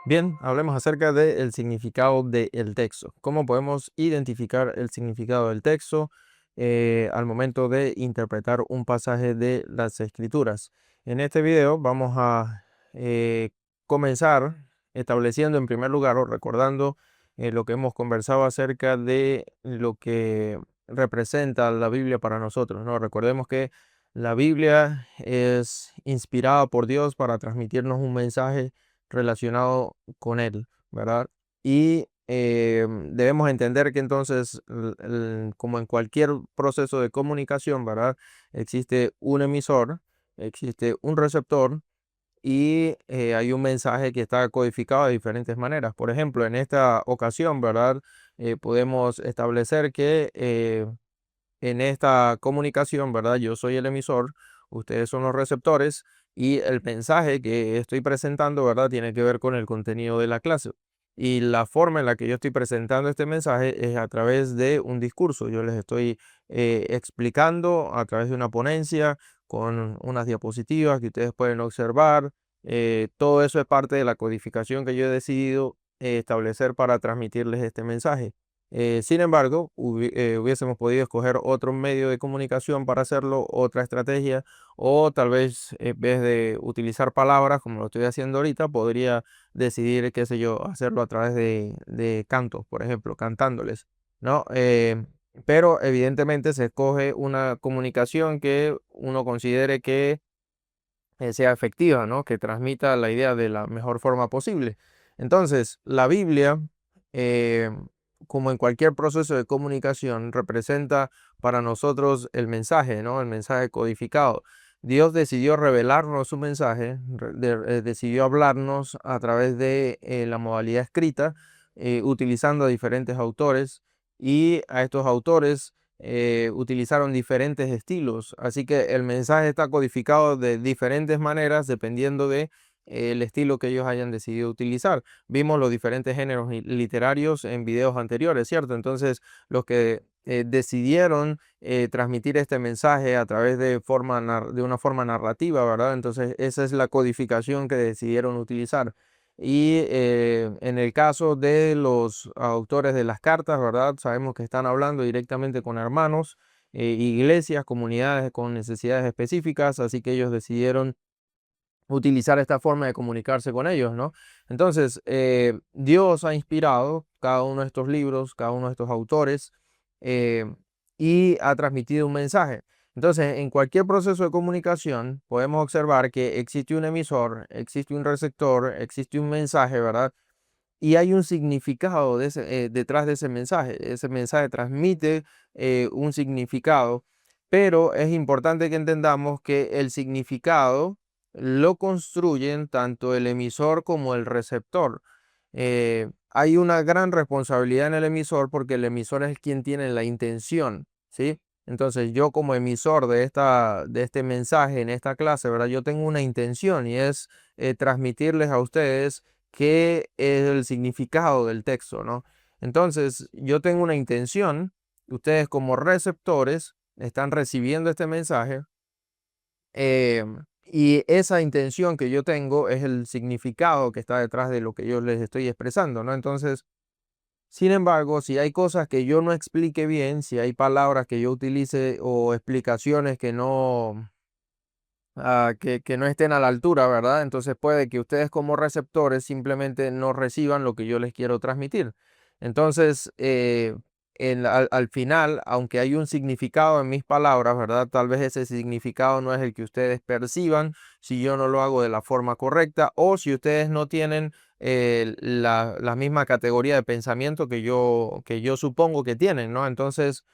Bien, hablemos acerca del significado del texto. ¿Cómo podemos identificar el significado del texto al momento de interpretar un pasaje de las Escrituras? En este video vamos a comenzar estableciendo en primer lugar o recordando lo que hemos conversado acerca de lo que representa la Biblia para nosotros, ¿no? Recordemos que la Biblia es inspirada por Dios para transmitirnos un mensaje relacionado con él, ¿verdad? Y debemos entender que entonces, como en cualquier proceso de comunicación, ¿verdad? Existe un emisor, existe un receptor y hay un mensaje que está codificado de diferentes maneras. Por ejemplo, en esta ocasión, ¿verdad? Podemos establecer que en esta comunicación, ¿verdad? Yo soy el emisor, ustedes son los receptores y el mensaje que estoy presentando, ¿verdad? Tiene que ver con el contenido de la clase. Y la forma en la que yo estoy presentando este mensaje es a través de un discurso. Yo les estoy explicando a través de una ponencia con unas diapositivas que ustedes pueden observar. Todo eso es parte de la codificación que yo he decidido establecer para transmitirles este mensaje. Sin embargo, hubiésemos podido escoger otro medio de comunicación para hacerlo, otra estrategia, o tal vez en vez de utilizar palabras como lo estoy haciendo ahorita, podría decidir, qué sé yo, hacerlo a través de cantos, por ejemplo, cantándoles, ¿no? Pero evidentemente se escoge una comunicación que uno considere que sea efectiva, ¿no? Que transmita la idea de la mejor forma posible. Entonces, la Biblia, eh, como en cualquier proceso de comunicación, representa para nosotros el mensaje, ¿no? El mensaje codificado. Dios decidió revelarnos su mensaje, decidió hablarnos a través de la modalidad escrita, utilizando a diferentes autores y a estos autores utilizaron diferentes estilos, así que el mensaje está codificado de diferentes maneras dependiendo de el estilo que ellos hayan decidido utilizar. Vimos los diferentes géneros literarios en videos anteriores, ¿cierto? Entonces, los que decidieron transmitir este mensaje a través de una forma narrativa, ¿verdad? Entonces, esa es la codificación que decidieron utilizar. Y en el caso de los autores de las cartas, ¿verdad? Sabemos que están hablando directamente con hermanos, iglesias, comunidades con necesidades específicas, así que ellos decidieron utilizar esta forma de comunicarse con ellos, ¿no? Entonces, Dios ha inspirado cada uno de estos libros, cada uno de estos autores, eh, y ha transmitido un mensaje. Entonces, en cualquier proceso de comunicación, podemos observar que existe un emisor, existe un receptor, existe un mensaje, ¿verdad? Y hay un significado detrás de ese mensaje. Ese mensaje transmite un significado, pero es importante que entendamos que el significado lo construyen tanto el emisor como el receptor. Hay una gran responsabilidad en el emisor porque el emisor es quien tiene la intención, ¿sí? Entonces yo como emisor de este mensaje en esta clase, ¿verdad? Yo tengo una intención y es transmitirles a ustedes qué es el significado del texto, ¿no? Entonces, yo tengo una intención, ustedes como receptores están recibiendo este mensaje, y esa intención que yo tengo es el significado que está detrás de lo que yo les estoy expresando, ¿no? Entonces, sin embargo, si hay cosas que yo no explique bien, si hay palabras que yo utilice o explicaciones que que no estén a la altura, ¿verdad? Entonces puede que ustedes como receptores simplemente no reciban lo que yo les quiero transmitir. Entonces, al final, aunque hay un significado en mis palabras, ¿verdad? Tal vez ese significado no es el que ustedes perciban si yo no lo hago de la forma correcta o si ustedes no tienen la misma categoría de pensamiento que yo supongo que tienen, ¿no? Entonces,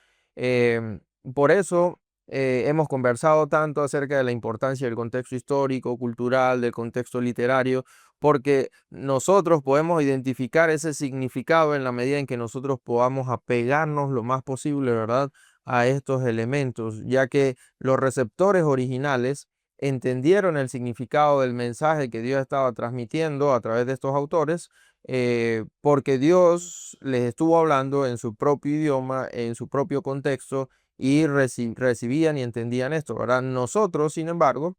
por eso hemos conversado tanto acerca de la importancia del contexto histórico, cultural, del contexto literario, porque nosotros podemos identificar ese significado en la medida en que nosotros podamos apegarnos lo más posible, ¿verdad?, a estos elementos, ya que los receptores originales entendieron el significado del mensaje que Dios estaba transmitiendo a través de estos autores, porque Dios les estuvo hablando en su propio idioma, en su propio contexto, y recibían y entendían esto, ¿verdad? Nosotros, sin embargo,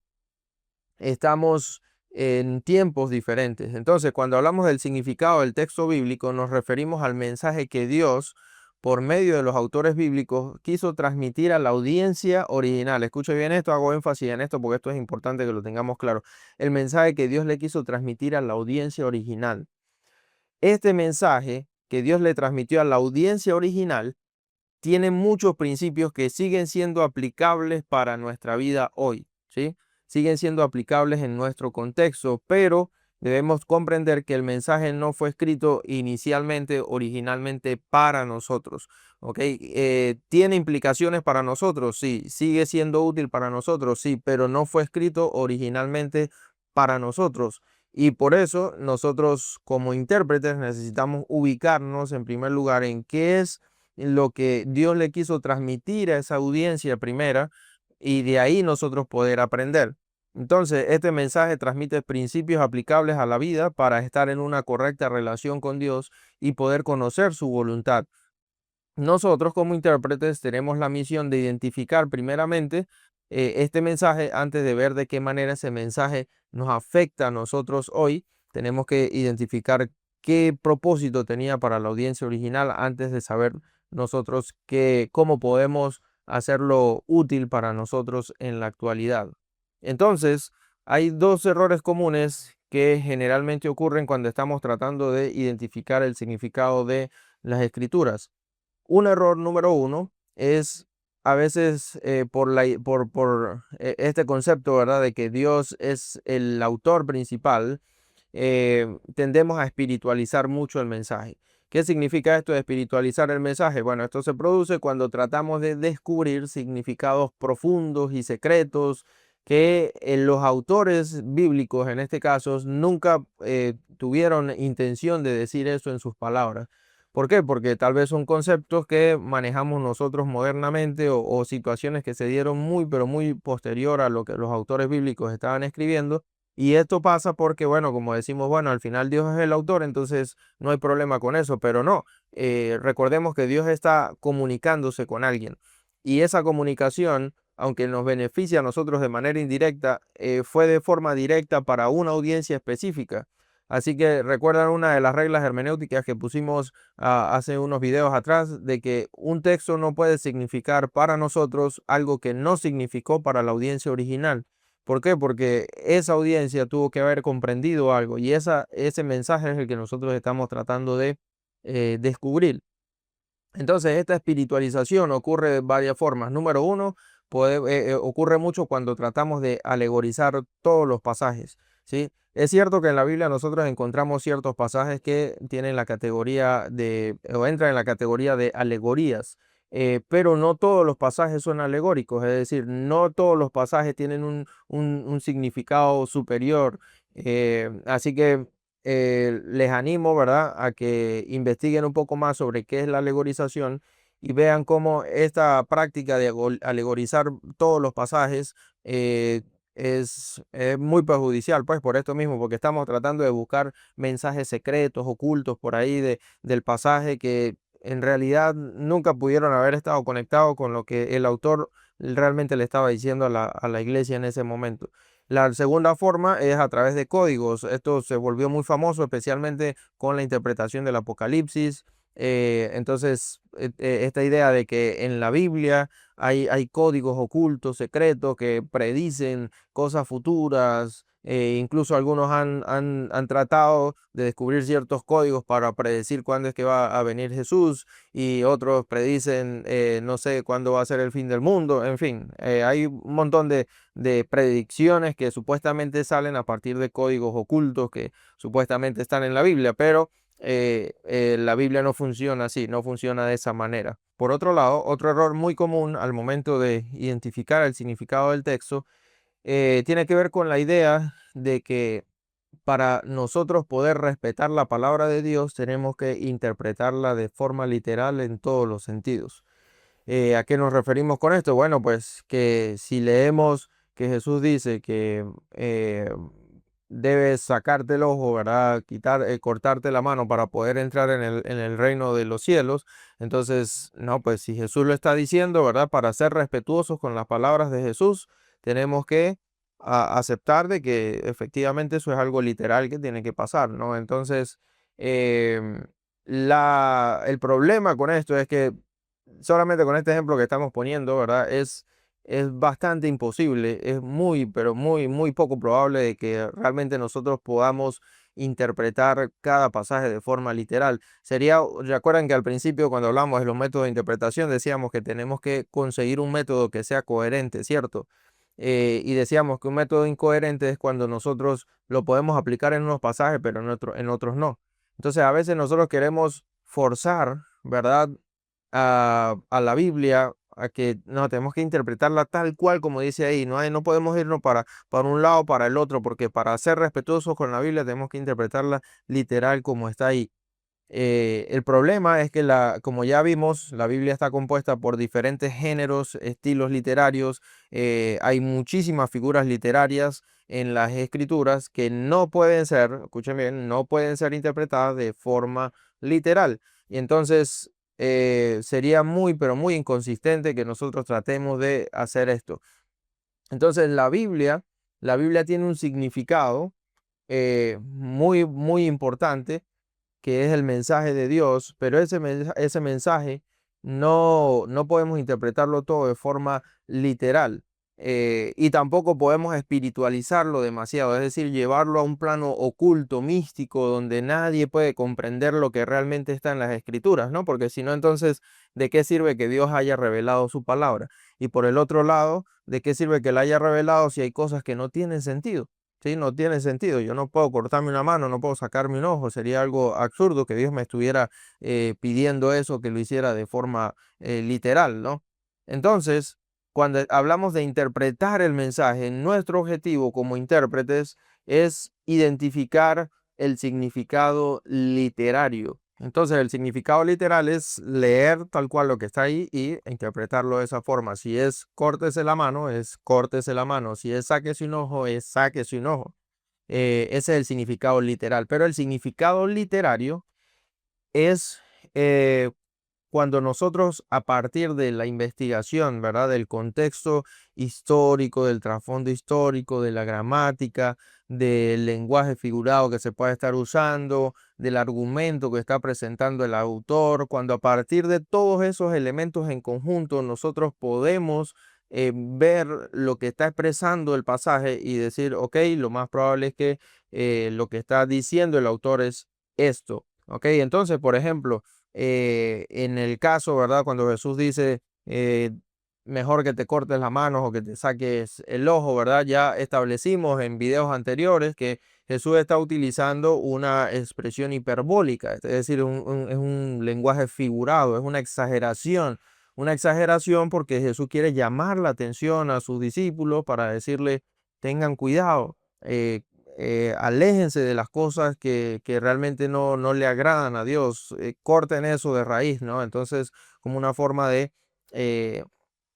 estamos en tiempos diferentes. Entonces, cuando hablamos del significado del texto bíblico, nos referimos al mensaje que Dios, por medio de los autores bíblicos, quiso transmitir a la audiencia original. Escuche bien esto, hago énfasis en esto porque esto es importante que lo tengamos claro. El mensaje que Dios le quiso transmitir a la audiencia original. Este mensaje que Dios le transmitió a la audiencia original tiene muchos principios que siguen siendo aplicables para nuestra vida hoy, ¿sí? Siguen siendo aplicables en nuestro contexto, pero debemos comprender que el mensaje no fue escrito inicialmente, originalmente para nosotros, ¿ok? ¿Tiene implicaciones para nosotros? Sí. ¿Sigue siendo útil para nosotros? Sí, pero no fue escrito originalmente para nosotros. Y por eso nosotros como intérpretes necesitamos ubicarnos en primer lugar en qué es lo que Dios le quiso transmitir a esa audiencia primera y de ahí nosotros poder aprender. Entonces, este mensaje transmite principios aplicables a la vida para estar en una correcta relación con Dios y poder conocer su voluntad. Nosotros como intérpretes tenemos la misión de identificar primeramente este mensaje antes de ver de qué manera ese mensaje nos afecta a nosotros hoy. Tenemos que identificar qué propósito tenía para la audiencia original antes de saber nosotros cómo podemos hacerlo útil para nosotros en la actualidad. Entonces, hay dos errores comunes que generalmente ocurren cuando estamos tratando de identificar el significado de las escrituras. Un error número uno es a veces por este concepto, ¿verdad? De que Dios es el autor principal, tendemos a espiritualizar mucho el mensaje. ¿Qué significa esto de espiritualizar el mensaje? Bueno, esto se produce cuando tratamos de descubrir significados profundos y secretos que los autores bíblicos, en este caso, nunca tuvieron intención de decir eso en sus palabras. ¿Por qué? Porque tal vez son conceptos que manejamos nosotros modernamente o situaciones que se dieron muy, pero muy posterior a lo que los autores bíblicos estaban escribiendo. Y esto pasa porque, bueno, como decimos, bueno, al final Dios es el autor, entonces no hay problema con eso, pero no. Recordemos que Dios está comunicándose con alguien. Y esa comunicación, aunque nos beneficia a nosotros de manera indirecta, fue de forma directa para una audiencia específica. Así que recuerdan una de las reglas hermenéuticas que pusimos hace unos videos atrás, de que un texto no puede significar para nosotros algo que no significó para la audiencia original. ¿Por qué? Porque esa audiencia tuvo que haber comprendido algo y ese mensaje es el que nosotros estamos tratando de descubrir. Entonces, esta espiritualización ocurre de varias formas. Número uno, ocurre mucho cuando tratamos de alegorizar todos los pasajes, ¿sí? Es cierto que en la Biblia nosotros encontramos ciertos pasajes que tienen la categoría o entran en la categoría de alegorías, pero no todos los pasajes son alegóricos, es decir, no todos los pasajes tienen un significado superior. Así que les animo, ¿verdad?, a que investiguen un poco más sobre qué es la alegorización y vean cómo esta práctica de alegorizar todos los pasajes eh, es muy perjudicial, pues por esto mismo, porque estamos tratando de buscar mensajes secretos, ocultos por ahí del pasaje que en realidad nunca pudieron haber estado conectados con lo que el autor realmente le estaba diciendo a la iglesia en ese momento. La segunda forma es a través de códigos. Esto se volvió muy famoso, especialmente con la interpretación del Apocalipsis. Entonces, esta idea de que en la Biblia hay códigos ocultos, secretos, que predicen cosas futuras. Incluso algunos han tratado de descubrir ciertos códigos para predecir cuándo es que va a venir Jesús y otros predicen, no sé, cuándo va a ser el fin del mundo. En fin, hay un montón de predicciones que supuestamente salen a partir de códigos ocultos que supuestamente están en la Biblia, pero la Biblia no funciona así, no funciona de esa manera. Por otro lado, otro error muy común al momento de identificar el significado del texto tiene que ver con la idea de que para nosotros poder respetar la palabra de Dios tenemos que interpretarla de forma literal en todos los sentidos. ¿A qué nos referimos con esto? Bueno, pues que si leemos que Jesús dice que debes sacarte el ojo, ¿verdad? Cortarte la mano para poder entrar en el reino de los cielos. Entonces, no, pues si Jesús lo está diciendo, ¿verdad? Para ser respetuosos con las palabras de Jesús, tenemos que aceptar de que efectivamente eso es algo literal que tiene que pasar, ¿no? Entonces, em, el problema con esto es que solamente con este ejemplo que estamos poniendo, ¿verdad? Es bastante imposible, es muy, pero muy, muy poco probable de que realmente nosotros podamos interpretar cada pasaje de forma literal. Recuerdan que al principio cuando hablamos de los métodos de interpretación decíamos que tenemos que conseguir un método que sea coherente, ¿cierto? Y decíamos que un método incoherente es cuando nosotros lo podemos aplicar en unos pasajes, pero en otros no. Entonces a veces nosotros queremos forzar, ¿verdad? A la Biblia, a que no tenemos que interpretarla tal cual como dice ahí. No podemos irnos para un lado o para el otro, porque para ser respetuosos con la Biblia tenemos que interpretarla literal como está ahí. El problema es que, como ya vimos, la Biblia está compuesta por diferentes géneros, estilos literarios. Hay muchísimas figuras literarias en las escrituras que no pueden ser, escuchen bien, no pueden ser interpretadas de forma literal. Y entonces sería muy, pero muy inconsistente que nosotros tratemos de hacer esto. Entonces la Biblia tiene un significado muy, muy importante, que es el mensaje de Dios, pero ese mensaje no podemos interpretarlo todo de forma literal. Y tampoco podemos espiritualizarlo demasiado, es decir, llevarlo a un plano oculto, místico, donde nadie puede comprender lo que realmente está en las escrituras, ¿no? Porque si no, entonces, ¿de qué sirve que Dios haya revelado su palabra? Y por el otro lado, ¿de qué sirve que la haya revelado si hay cosas que no tienen sentido? Sí, no tiene sentido. Yo no puedo cortarme una mano, no puedo sacarme un ojo. Sería algo absurdo que Dios me estuviera pidiendo eso, que lo hiciera de forma literal, ¿no? Entonces, cuando hablamos de interpretar el mensaje, nuestro objetivo como intérpretes es identificar el significado literario. Entonces, el significado literal es leer tal cual lo que está ahí y interpretarlo de esa forma. Si es córtese la mano, es córtese la mano. Si es sáquese un ojo, es sáquese un ojo. Ese es el significado literal. Pero el significado literario es eh, cuando nosotros, a partir de la investigación, ¿verdad? Del contexto histórico, del trasfondo histórico, de la gramática, del lenguaje figurado que se puede estar usando, del argumento que está presentando el autor, cuando a partir de todos esos elementos en conjunto nosotros podemos ver lo que está expresando el pasaje y decir, ok, lo más probable es que lo que está diciendo el autor es esto. Ok, entonces, por ejemplo, en el caso, ¿verdad? Cuando Jesús dice, mejor que te cortes las manos o que te saques el ojo, ¿verdad? Ya establecimos en videos anteriores que Jesús está utilizando una expresión hiperbólica, es decir, es un lenguaje figurado, es una exageración porque Jesús quiere llamar la atención a sus discípulos para decirle, tengan cuidado. Aléjense de las cosas que realmente no le agradan a Dios, corten eso de raíz, ¿no? Entonces, como una forma de eh,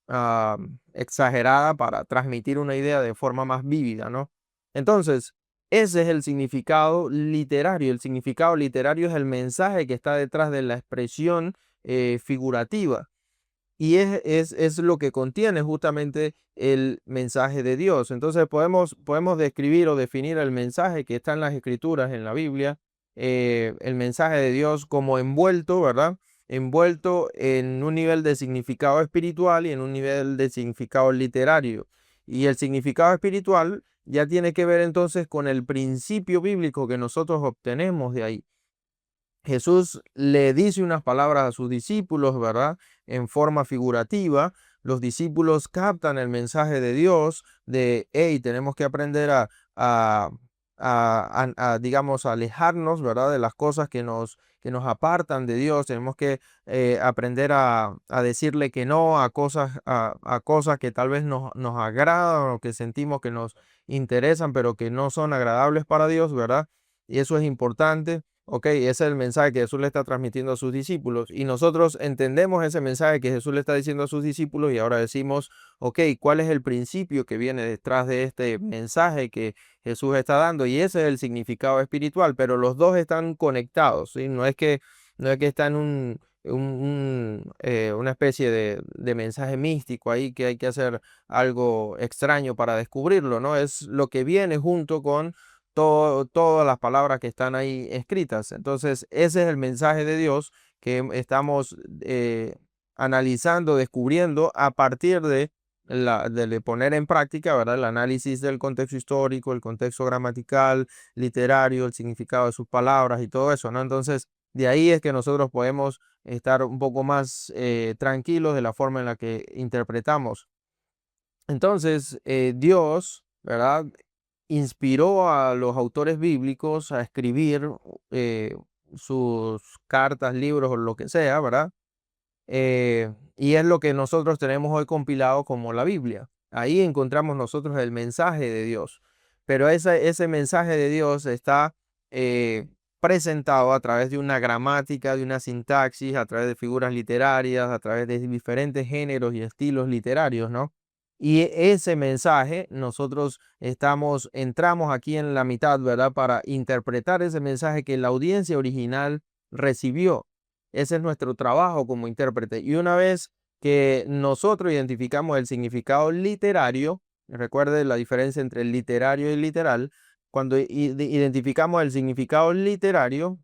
ah, exagerada para transmitir una idea de forma más vívida, ¿no? Entonces, ese es el significado literario. El significado literario es el mensaje que está detrás de la expresión figurativa. Y es lo que contiene justamente el mensaje de Dios. Entonces podemos describir o definir el mensaje que está en las escrituras, en la Biblia, el mensaje de Dios como envuelto, ¿verdad? Envuelto en un nivel de significado espiritual y en un nivel de significado literario. Y el significado espiritual ya tiene que ver entonces con el principio bíblico que nosotros obtenemos de ahí. Jesús le dice unas palabras a sus discípulos, ¿verdad? En forma figurativa. Los discípulos captan el mensaje de Dios de, hey, tenemos que aprender a, digamos, alejarnos, ¿verdad? De las cosas que nos apartan de Dios. Tenemos que aprender a decirle que no a cosas que tal vez nos agradan o que sentimos que nos interesan, pero que no son agradables para Dios, ¿verdad? Y eso es importante. Ok, ese es el mensaje que Jesús le está transmitiendo a sus discípulos y nosotros entendemos ese mensaje que Jesús le está diciendo a sus discípulos y ahora decimos, ok, ¿cuál es el principio que viene detrás de este mensaje que Jesús está dando? Y ese es el significado espiritual, pero los dos están conectados, ¿sí? No es que está una especie de mensaje místico ahí que hay que hacer algo extraño para descubrirlo, ¿no? Es lo que viene junto con todas las palabras que están ahí escritas. Entonces, ese es el mensaje de Dios que estamos analizando, descubriendo a partir de poner en práctica, ¿verdad? El análisis del contexto histórico, el contexto gramatical, literario, el significado de sus palabras y todo eso, ¿no? Entonces, de ahí es que nosotros podemos estar un poco más tranquilos de la forma en la que interpretamos. Entonces, Dios, ¿verdad? Inspiró a los autores bíblicos a escribir eh, sus cartas, libros o lo que sea, ¿verdad? Y es lo que nosotros tenemos hoy compilado como la Biblia. Ahí encontramos nosotros el mensaje de Dios. Pero ese mensaje de Dios está eh, presentado a través de una gramática, de una sintaxis, a través de figuras literarias, a través de diferentes géneros y estilos literarios, ¿no? Y ese mensaje nosotros entramos aquí en la mitad, ¿verdad? Para interpretar ese mensaje que la audiencia original recibió. Ese es nuestro trabajo como intérprete. Y una vez que nosotros identificamos el significado literario, recuerde la diferencia entre el literario y el literal, cuando identificamos el significado literario,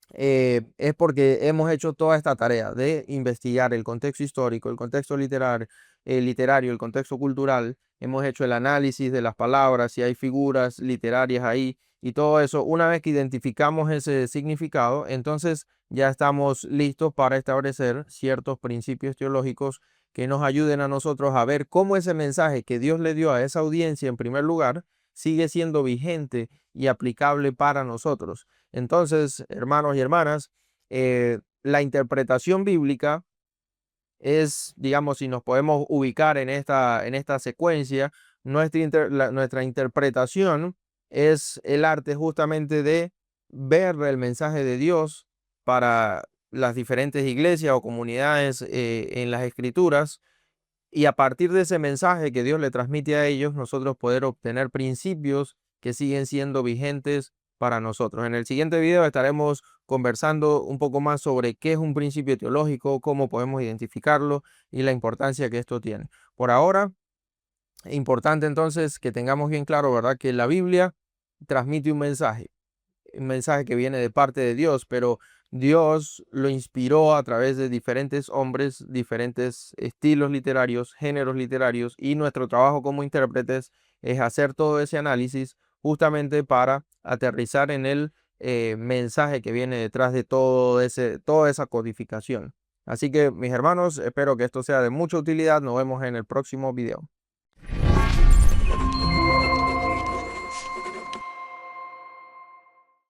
es porque hemos hecho toda esta tarea de investigar el contexto histórico, el contexto literario, el contexto cultural. Hemos hecho el análisis de las palabras, si hay figuras literarias ahí y todo eso. Una vez que identificamos ese significado, entonces ya estamos listos para establecer ciertos principios teológicos que nos ayuden a nosotros a ver cómo ese mensaje que Dios le dio a esa audiencia en primer lugar sigue siendo vigente y aplicable para nosotros. Entonces, hermanos y hermanas, la interpretación bíblica es, digamos, si nos podemos ubicar en esta secuencia, nuestra interpretación es el arte justamente de ver el mensaje de Dios para las diferentes iglesias o comunidades en las escrituras y a partir de ese mensaje que Dios le transmite a ellos, nosotros poder obtener principios que siguen siendo vigentes para nosotros. En el siguiente video estaremos conversando un poco más sobre qué es un principio teológico, cómo podemos identificarlo y la importancia que esto tiene. Por ahora, es importante entonces que tengamos bien claro, ¿verdad?, que la Biblia transmite un mensaje que viene de parte de Dios, pero Dios lo inspiró a través de diferentes hombres, diferentes estilos literarios, géneros literarios, y nuestro trabajo como intérpretes es hacer todo ese análisis justamente para aterrizar en el mensaje que viene detrás de toda esa codificación. Así que, mis hermanos, espero que esto sea de mucha utilidad. Nos vemos en el próximo video.